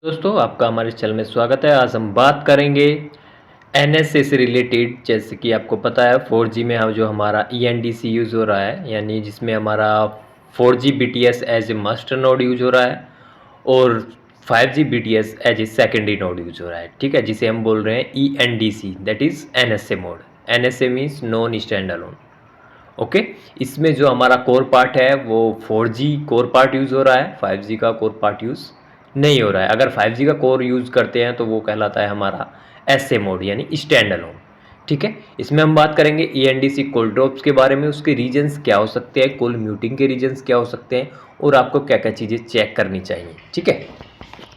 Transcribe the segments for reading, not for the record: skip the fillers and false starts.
दोस्तों आपका हमारे चैनल में स्वागत है। आज हम बात करेंगे एनएसए से रिलेटेड। जैसे कि आपको पता है 4G में हम जो हमारा ईएनडीसी यूज़ हो रहा है, यानी जिसमें हमारा 4G BTS as a master node use हो रहा है और 5G BTS as a secondary node use हो रहा है। ठीक है, जिसे हम बोल रहे हैं ENDC, that is NSA mode. NSA means non stand alone. Okay, इसमें जो हमारा कोर पार्ट है वो 4G कोर पार्ट यूज़ हो रहा है, 5G का कोर पार्ट यूज़ नहीं हो रहा है। अगर 5G का कोर यूज़ करते हैं तो वो कहलाता है हमारा एसए मोड, यानी स्टैंड अलोन। ठीक है, इसमें हम बात करेंगे ईएनडीसी कोल ड्रॉप्स के बारे में, उसके रीजंस क्या हो सकते हैं, कोल म्यूटिंग के रीजंस क्या हो सकते हैं और आपको क्या क्या चीज़ें चेक करनी चाहिए। ठीक है,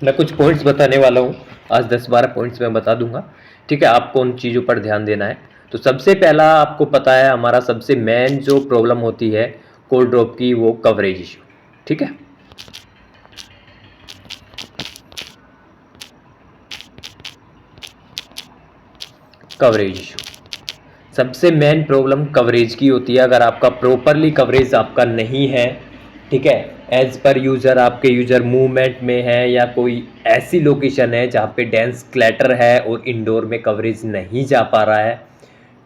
मैं कुछ पॉइंट्स बताने वाला हूँ। आज 10-12 पॉइंट्स मैं बता दूंगा। ठीक है, आपको उन चीज़ों पर ध्यान देना है। तो सबसे पहला, आपको पता है हमारा सबसे मेन जो प्रॉब्लम होती है कोल ड्रॉप की, वो कवरेज इशू। ठीक है, कवरेज इशू सबसे मेन प्रॉब्लम कवरेज की होती है। अगर आपका प्रॉपरली कवरेज आपका नहीं है, ठीक है, एज पर यूज़र आपके यूज़र मूवमेंट में है या कोई ऐसी लोकेशन है जहाँ पे डेंस क्लटर है और इंडोर में कवरेज नहीं जा पा रहा है,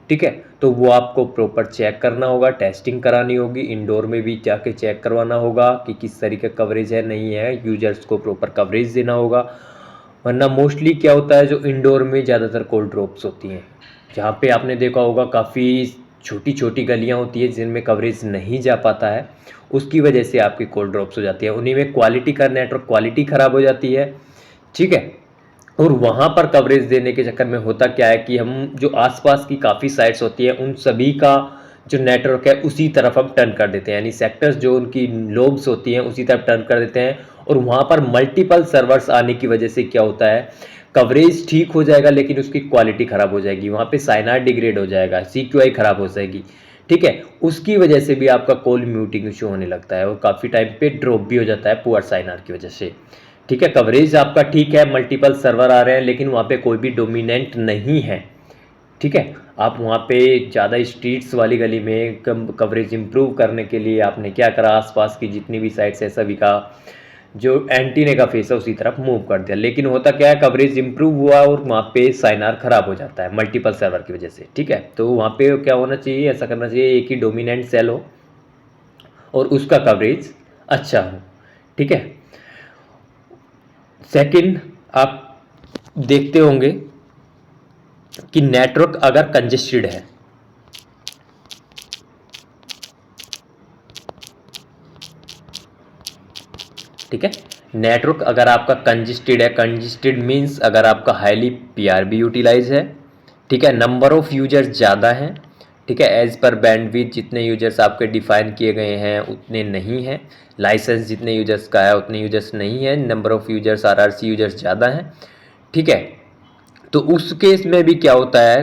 ठीक है, तो वो आपको प्रॉपर चेक करना होगा, टेस्टिंग करानी होगी, इंडोर में भी जाके चेक करवाना होगा कि किस तरीके का कवरेज है, नहीं है, यूजर्स को प्रॉपर कवरेज देना होगा। वरना मोस्टली क्या होता है, जो इंडोर में ज़्यादातर कोल्ड ड्रॉप्स होती हैं, जहाँ पे आपने देखा होगा काफ़ी छोटी छोटी गलियाँ होती है जिनमें कवरेज नहीं जा पाता है, उसकी वजह से आपकी कोल्ड ड्रॉप्स हो जाती है। उन्हीं में क्वालिटी का नेटवर्क क्वालिटी ख़राब हो जाती है। ठीक है, और वहाँ पर कवरेज देने के चक्कर में होता क्या है कि हम जो आसपास की काफ़ी साइट्स होती है उन सभी का जो नेटवर्क है उसी तरफ हम टर्न कर देते हैं, यानी सेक्टर्स जो उनकी लोब्स होती हैं उसी तरफ टर्न कर देते हैं। और वहाँ पर मल्टीपल सर्वर्स आने की वजह से क्या होता है, कवरेज ठीक हो जाएगा लेकिन उसकी क्वालिटी ख़राब हो जाएगी, वहाँ पे साइनार डिग्रेड हो जाएगा, CQI ख़राब हो जाएगी। ठीक है, उसकी वजह से भी आपका कॉल म्यूटिंग इशू होने लगता है और काफ़ी टाइम पे ड्रॉप भी हो जाता है पुअर साइनार की वजह से। ठीक है, कवरेज आपका ठीक है, मल्टीपल सर्वर आ रहे हैं लेकिन वहाँ पे कोई भी डोमिनेंट नहीं है। ठीक है, आप वहाँ पे ज़्यादा स्ट्रीट्स वाली गली में कवरेज इंप्रूव करने के लिए आपने क्या करा, आसपास की जितनी भी साइट्स है सभी का जो एंटीने का फेस है उसी तरफ मूव कर दिया। लेकिन होता क्या है, कवरेज इंप्रूव हुआ और वहाँ पे साइनार ख़राब हो जाता है मल्टीपल सर्वर की वजह से। ठीक है, तो वहाँ पे क्या होना चाहिए, ऐसा करना चाहिए एक ही डोमिनेंट सेल हो और उसका कवरेज अच्छा हो। ठीक है, सेकंड, आप देखते होंगे कि नेटवर्क अगर कंजेस्टेड है, ठीक है, नेटवर्क अगर आपका कंजेस्टेड है, कंजेस्टेड मीन्स अगर आपका हाईली PRB यूटिलाइज है, ठीक है, नंबर ऑफ यूजर्स ज़्यादा हैं, ठीक है, एज पर बैंडविड्थ जितने यूजर्स आपके डिफाइन किए गए हैं उतने नहीं हैं, लाइसेंस जितने यूजर्स का है उतने यूजर्स नहीं है, number of users RRC users ज़्यादा हैं। ठीक है, तो उस केस में भी क्या होता है,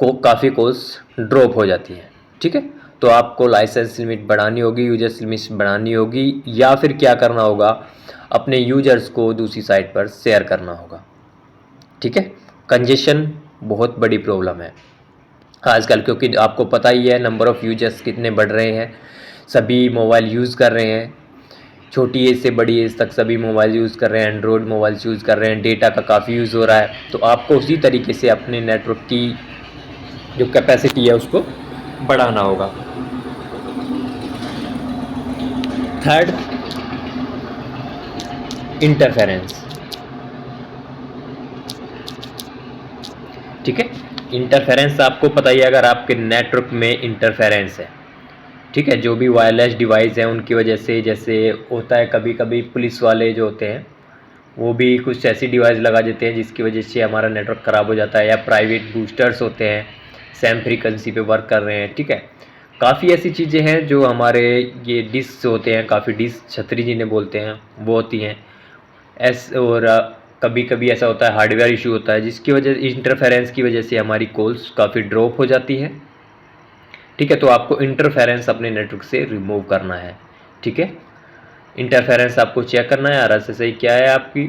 काफ़ी कॉस्ट ड्रॉप हो जाती है। ठीक है, तो आपको लाइसेंस लिमिट बढ़ानी होगी, यूजर्स लिमिट बढ़ानी होगी, या फिर क्या करना होगा, अपने यूजर्स को दूसरी साइट पर शेयर करना होगा। ठीक है, कंजेशन बहुत बड़ी प्रॉब्लम है आजकल, क्योंकि आपको पता ही है नंबर ऑफ़ यूजर्स कितने बढ़ रहे हैं, सभी मोबाइल यूज़ कर रहे हैं, छोटी एज से बड़ी एज तक सभी मोबाइल यूज़ कर रहे हैं, एंड्रॉयड मोबाइल यूज़ कर रहे हैं, डेटा का काफ़ी यूज़ हो रहा है। तो आपको उसी तरीके से अपने नेटवर्क की जो कैपेसिटी है उसको बढ़ाना होगा। Third, interference. ठीक है, इंटरफेरेंस आपको पता ही है, अगर आपके नेटवर्क में इंटरफेरेंस है, ठीक है, जो भी वायरलेस डिवाइस है उनकी वजह से, जैसे होता है कभी कभी पुलिस वाले जो होते हैं वो भी कुछ ऐसी डिवाइस लगा देते हैं जिसकी वजह से हमारा नेटवर्क ख़राब हो जाता है, या प्राइवेट बूस्टर्स होते हैं सेम फ्रीक्वेंसी पे वर्क कर रहे हैं। ठीक है, काफ़ी ऐसी चीज़ें हैं जो हमारे ये डिस्क होते हैं, काफ़ी डिस्क छतरी जिन्हें बोलते हैं वो होती हैं और कभी कभी ऐसा होता है हार्डवेयर इशू होता है जिसकी वजह, इंटरफेरेंस की वजह से हमारी कॉल्स काफ़ी ड्रॉप हो जाती है। ठीक है, तो आपको इंटरफेरेंस अपने नेटवर्क से रिमूव करना है। ठीक है, इंटरफेरेंस आपको चेक करना है, RSSI क्या है आपकी,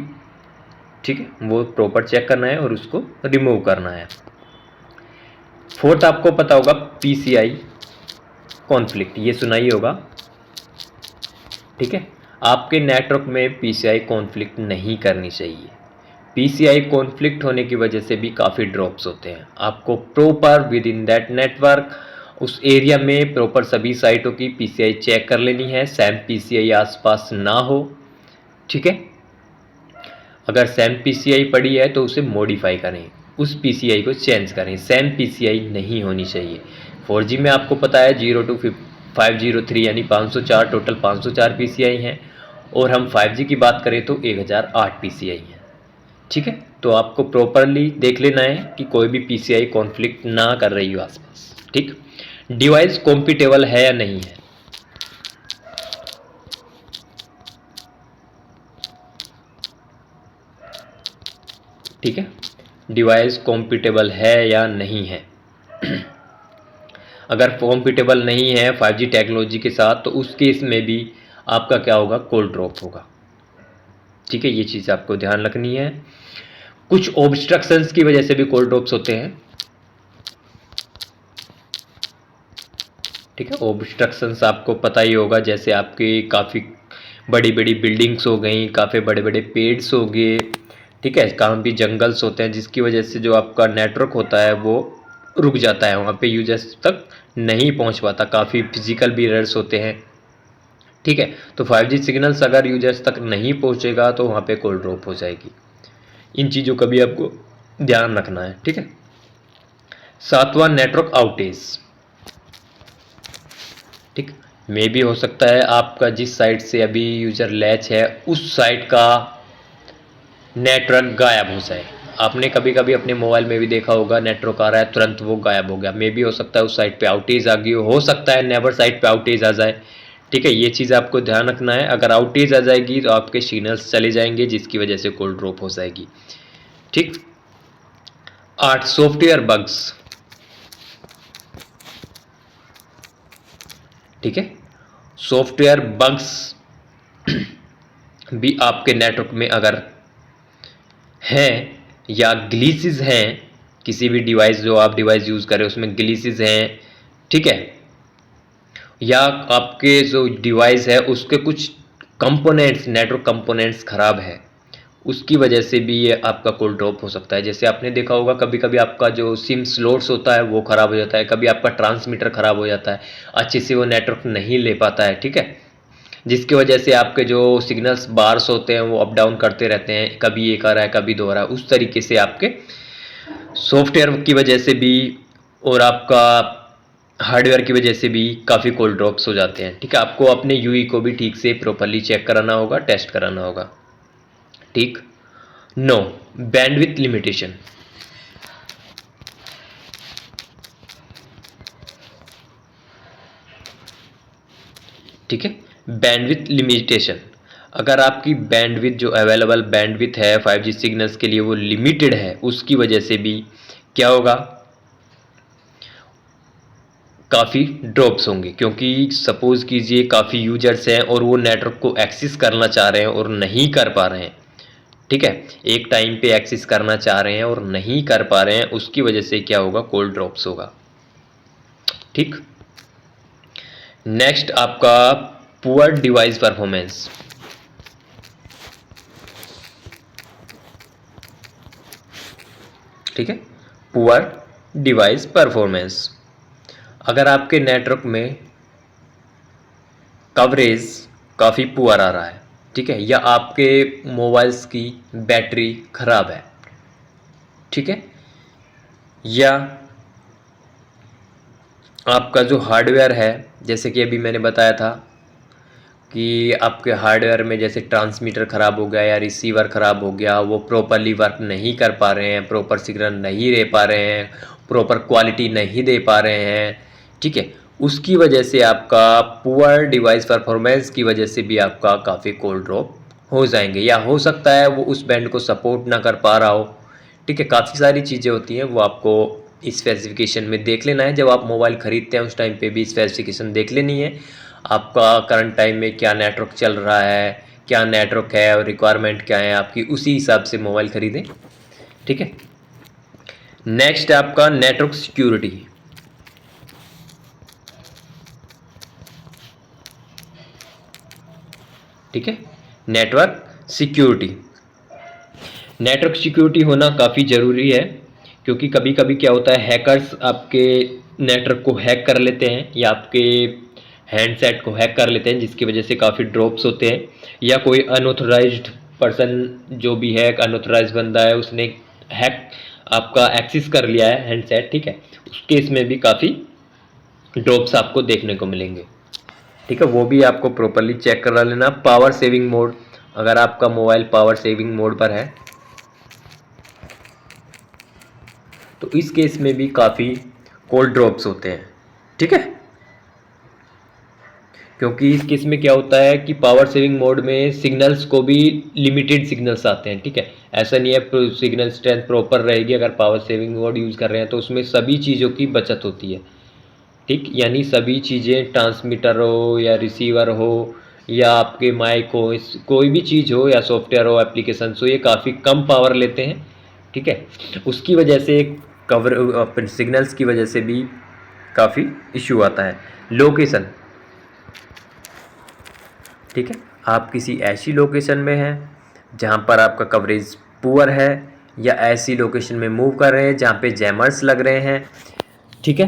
ठीक है, वो प्रॉपर चेक करना है और उसको रिमूव करना है। फोर्थ, आपको पता होगा PCI कॉन्फ्लिक्ट, ये सुना ही होगा। ठीक है, आपके नेटवर्क में पीसीआई कॉन्फ्लिक्ट नहीं करनी चाहिए। पीसीआई कॉन्फ्लिक्ट होने की वजह से भी काफ़ी ड्रॉप्स होते हैं। आपको proper with in that network उस एरिया में प्रॉपर सभी साइटों की पीसीआई चेक कर लेनी है। सेम पीसीआई आसपास ना हो, ठीक है। अगर सेम पीसीआई पड़ी है तो उसे मॉडिफाई करें, उस पीसीआई को चेंज करें। सेम पीसीआई नहीं होनी चाहिए। 4G में आपको पता है 0 to 503 यानी 504, टोटल 504 पीसीआई हैं, और हम 5G की बात करें तो 1008 पीसीआई हैं, ठीक है। तो आपको प्रॉपरली देख लेना है कि कोई भी पीसीआई कॉन्फ्लिक्ट ना कर रही हो आसपास, ठीक। डिवाइस कॉम्पिटेबल है या नहीं है, ठीक है। डिवाइस कॉम्पिटेबल है या नहीं है। अगर कॉम्पिटेबल नहीं है 5G टेक्नोलॉजी के साथ तो उस केस में भी आपका क्या होगा, कॉल ड्रॉप होगा, ठीक है। ये चीज़ आपको ध्यान रखनी है। कुछ ऑब्स्ट्रक्शंस की वजह से भी कॉल ड्रॉप्स होते हैं, ठीक है। ऑब्स्ट्रक्शंस आपको पता ही होगा, जैसे आपकी काफ़ी बड़ी बड़ी बिल्डिंग्स हो गई, काफ़ी बड़े बड़े पेड्स हो गए, ठीक है। कहाँ भी जंगल्स होते हैं, जिसकी वजह से जो आपका नेटवर्क होता है वो रुक जाता है, वहाँ पे यूजर्स तक नहीं पहुँच पाता। काफ़ी फिजिकल भी एरर्स होते हैं, ठीक है। तो 5G सिग्नल्स अगर यूजर्स तक नहीं पहुँचेगा तो वहाँ पे कॉल ड्रॉप हो जाएगी। इन चीज़ों का भी आपको ध्यान रखना है, ठीक है। सातवां, नेटवर्क आउटेज, ठीक। मे भी हो सकता है आपका जिस साइट से अभी यूज़र लैच है उस साइट का नेटवर्क गायब हो जाए। आपने कभी कभी अपने मोबाइल में भी देखा होगा, नेटवर्क आ रहा है तुरंत वो गायब हो गया। मे भी हो सकता है उस साइट पे आउटेज आ गई हो सकता है नेबर साइट पे आउटेज आ जाए, ठीक है। ये चीज़ आपको ध्यान रखना है। अगर आउटेज आ जाएगी तो आपके सिग्नल्स चले जाएंगे, जिसकी वजह से कॉल ड्रॉप हो जाएगी, ठीक। 8, सॉफ्टवेयर बग्स, ठीक है। सॉफ्टवेयर बग्स भी आपके नेटवर्क में अगर हैं या ग्लिचेस हैं, किसी भी डिवाइस जो आप डिवाइस यूज़ करें उसमें ग्लिचेस हैं, ठीक है, या आपके जो डिवाइस है उसके कुछ कंपोनेंट्स, नेटवर्क कंपोनेंट्स ख़राब है, उसकी वजह से भी ये आपका कॉल ड्रॉप हो सकता है। जैसे आपने देखा होगा कभी कभी आपका जो सिम स्लॉट्स होता है वो ख़राब हो जाता है, कभी आपका ट्रांसमीटर ख़राब हो जाता है, अच्छे से वो नेटवर्क नहीं ले पाता है, ठीक है। जिसकी वजह से आपके जो सिग्नल्स बार्स होते हैं वो अप डाउन करते रहते हैं, कभी एक आ रहा है कभी दो आ रहा है। उस तरीके से आपके सॉफ्टवेयर की वजह से भी और आपका हार्डवेयर की वजह से भी काफ़ी कॉल ड्रॉप्स हो जाते हैं, ठीक है। आपको अपने यूई को भी ठीक से प्रॉपरली चेक कराना होगा, टेस्ट कराना होगा, ठीक। नो, बैंडविड्थ लिमिटेशन, ठीक है। बैंडविड्थ लिमिटेशन, अगर आपकी बैंडविड्थ जो अवेलेबल बैंडविड्थ है 5G सिग्नल्स के लिए वो लिमिटेड है, उसकी वजह से भी क्या होगा, काफ़ी ड्रॉप्स होंगे। क्योंकि सपोज़ कीजिए काफ़ी यूजर्स हैं और वो नेटवर्क को एक्सेस करना चाह रहे हैं और नहीं कर पा रहे हैं, ठीक है। एक टाइम पे एक्सेस करना चाह रहे हैं और नहीं कर पा रहे हैं, उसकी वजह से क्या होगा, कॉल ड्रॉप्स होगा, ठीक। नेक्स्ट आपका पुअर डिवाइस परफॉर्मेंस, ठीक है। पुअर डिवाइस परफॉर्मेंस, अगर आपके नेटवर्क में कवरेज काफ़ी पुअर आ रहा है, ठीक है, या आपके मोबाइल्स की बैटरी खराब है, ठीक है, या आपका जो हार्डवेयर है, जैसे कि अभी मैंने बताया था कि आपके हार्डवेयर में जैसे ट्रांसमीटर ख़राब हो गया या रिसीवर ख़राब हो गया, वो प्रॉपरली वर्क नहीं कर पा रहे हैं, प्रॉपर सिग्नल नहीं दे पा रहे हैं, प्रॉपर क्वालिटी नहीं दे पा रहे हैं, ठीक है। उसकी वजह से आपका पुअर डिवाइस परफॉर्मेंस की वजह से भी आपका काफ़ी कॉल ड्रॉप हो जाएंगे, या हो सकता है वो उस बैंड को सपोर्ट ना कर पा रहा हो, ठीक है। काफ़ी सारी चीज़ें होती हैं, वो आपको स्पेसिफिकेशन में देख लेना है। जब आप मोबाइल ख़रीदते हैं उस टाइम पे भी स्पेसिफिकेशन देख लेनी है, आपका करंट टाइम में क्या नेटवर्क चल रहा है, क्या नेटवर्क है और रिक्वायरमेंट क्या है आपकी, उसी हिसाब से मोबाइल ख़रीदें, ठीक है। नेक्स्ट आपका नेटवर्क सिक्योरिटी, ठीक है। नेटवर्क सिक्योरिटी, नेटवर्क सिक्योरिटी होना काफ़ी ज़रूरी है, क्योंकि कभी कभी क्या होता है, हैकर्स आपके नेटवर्क को हैक कर लेते हैं या आपके हैंडसेट को हैक कर लेते हैं, जिसकी वजह से काफ़ी ड्रॉप्स होते हैं, या कोई अनऑथराइज्ड पर्सन जो भी है, अनऑथराइज्ड बंदा है, उसने हैक आपका एक्सेस कर लिया है हैंडसेट, ठीक है, उस केस में भी काफ़ी ड्रॉप्स आपको देखने को मिलेंगे, ठीक है। वो भी आपको प्रॉपरली चेक करा लेना। पावर सेविंग मोड, अगर आपका मोबाइल पावर सेविंग मोड पर है तो इस केस में भी काफ़ी कॉल ड्रॉप्स होते हैं, ठीक है। क्योंकि इस केस में क्या होता है कि पावर सेविंग मोड में सिग्नल्स को भी लिमिटेड सिग्नल्स आते हैं, ठीक है। ऐसा नहीं है सिग्नल स्ट्रेंथ प्रॉपर रहेगी, अगर पावर सेविंग मोड यूज़ कर रहे हैं तो उसमें सभी चीज़ों की बचत होती है, ठीक। यानी सभी चीज़ें, ट्रांसमीटर हो या रिसीवर हो या आपके माइक हो, इस कोई भी चीज़ हो या सॉफ्टवेयर हो, एप्लीकेशन हो, ये काफ़ी कम पावर लेते हैं, ठीक है। उसकी वजह से कवर सिग्नल्स की वजह से भी काफ़ी इश्यू आता है। लोकेशन, ठीक है, आप किसी ऐसी लोकेशन में हैं जहाँ पर आपका कवरेज पुअर है, या ऐसी लोकेशन में मूव कर रहे हैं जहाँ पे जैमर्स लग रहे हैं, ठीक है,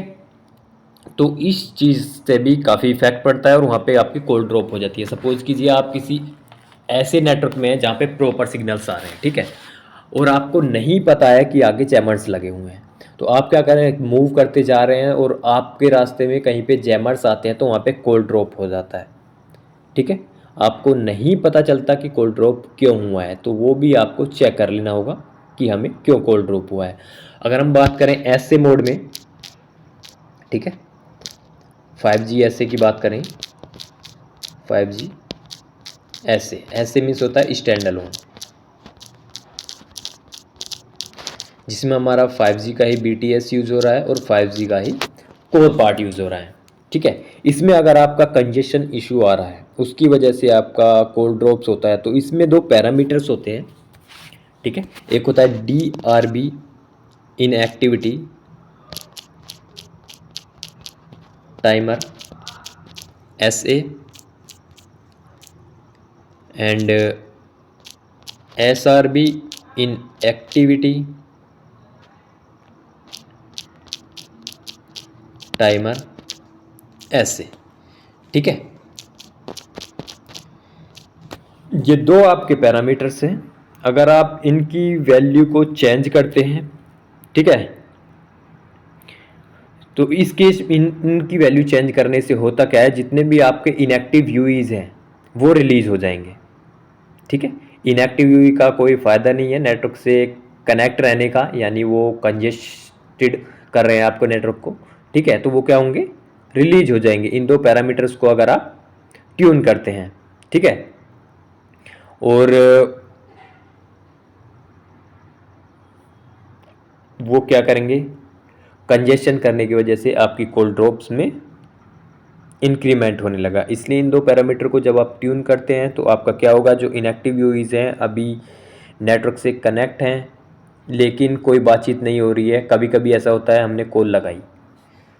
तो इस चीज़ से भी काफ़ी इफेक्ट पड़ता है और वहाँ पे आपकी कॉल ड्रॉप हो जाती है। सपोज़ कीजिए आप किसी ऐसे नेटवर्क में हैं जहाँ पे प्रॉपर सिग्नल्स आ रहे हैं, ठीक है, और आपको नहीं पता है कि आगे जैमर्स लगे हुए हैं, तो आप क्या करें, मूव करते जा रहे हैं और आपके रास्ते में कहीं पे जैमर्स आते हैं तो वहाँ पे कॉल ड्रॉप हो जाता है, ठीक है। आपको नहीं पता चलता कि कॉल ड्रॉप क्यों हुआ है, तो वो भी आपको चेक कर लेना होगा कि हमें क्यों कॉल ड्रॉप हुआ है। अगर हम बात करें ऐसे मोड में, ठीक है, 5G ऐसे की बात करें, 5G ऐसे मीन्स होता है स्टैंड अलोन, जिसमें हमारा 5G का ही BTS यूज़ हो रहा है और 5G का ही कोर पार्ट यूज़ हो रहा है, ठीक है। इसमें अगर आपका कंजेशन इशू आ रहा है, उसकी वजह से आपका कॉल ड्रॉप्स होता है, तो इसमें दो पैरामीटर्स होते हैं, ठीक है। एक होता है DRB inactivity timer SA and SRB inactivity timer ऐसे, ठीक है। ये दो आपके पैरामीटर्स हैं, अगर आप इनकी वैल्यू को चेंज करते हैं, ठीक है, तो इस केस इनकी वैल्यू चेंज करने से होता क्या है, जितने भी आपके इनएक्टिव यूईज हैं वो रिलीज हो जाएंगे, ठीक है। इनएक्टिव यूई का कोई फ़ायदा नहीं है नेटवर्क से कनेक्ट रहने का, यानी वो कंजेस्टेड कर रहे हैं आपको नेटवर्क को, ठीक है, तो वो क्या होंगे, रिलीज हो जाएंगे इन दो पैरामीटर्स को अगर आप ट्यून करते हैं, ठीक है। और वो क्या करेंगे, कंजेशन करने की वजह से आपकी कॉल ड्रॉप्स में इंक्रीमेंट होने लगा। इसलिए इन दो पैरामीटर को जब आप ट्यून करते हैं तो आपका क्या होगा, जो इनएक्टिव यूईज हैं अभी नेटवर्क से कनेक्ट हैं लेकिन कोई बातचीत नहीं हो रही है। कभी कभी ऐसा होता है, हमने कॉल लगाई,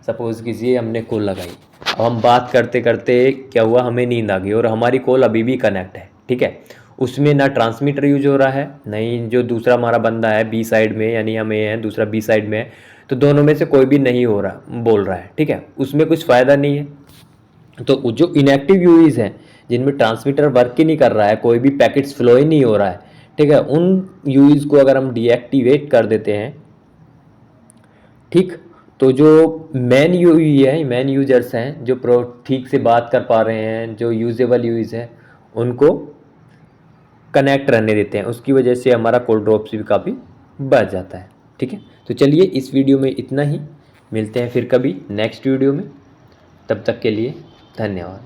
सपोज़ कीजिए हमने कॉल लगाई, अब हम बात करते करते क्या हुआ, हमें नींद आ गई और हमारी कॉल अभी भी कनेक्ट है, ठीक है। उसमें ना ट्रांसमीटर यूज हो रहा है, नहीं जो दूसरा हमारा बंदा है बी साइड में, यानी हमें है, दूसरा बी साइड में है, तो दोनों में से कोई भी नहीं हो रहा, बोल रहा है, ठीक है, उसमें कुछ फ़ायदा नहीं है। तो जो इनएक्टिव यूईज हैं, जिनमें ट्रांसमीटर वर्क ही नहीं कर रहा है, कोई भी पैकेट्स फ्लो ही नहीं हो रहा है, ठीक है, उन यूईज को अगर हम डीएक्टिवेट कर देते हैं, ठीक, तो जो मेन यूई है, मेन यूजर्स हैं जो ठीक से बात कर पा रहे हैं, जो यूजेबल यूईज है, उनको कनेक्ट रहने देते हैं, उसकी वजह से हमारा कॉल ड्रॉप्स भी काफ़ी बढ़ जाता है, ठीक है। तो चलिए इस वीडियो में इतना ही, मिलते हैं फिर कभी नेक्स्ट वीडियो में, तब तक के लिए धन्यवाद।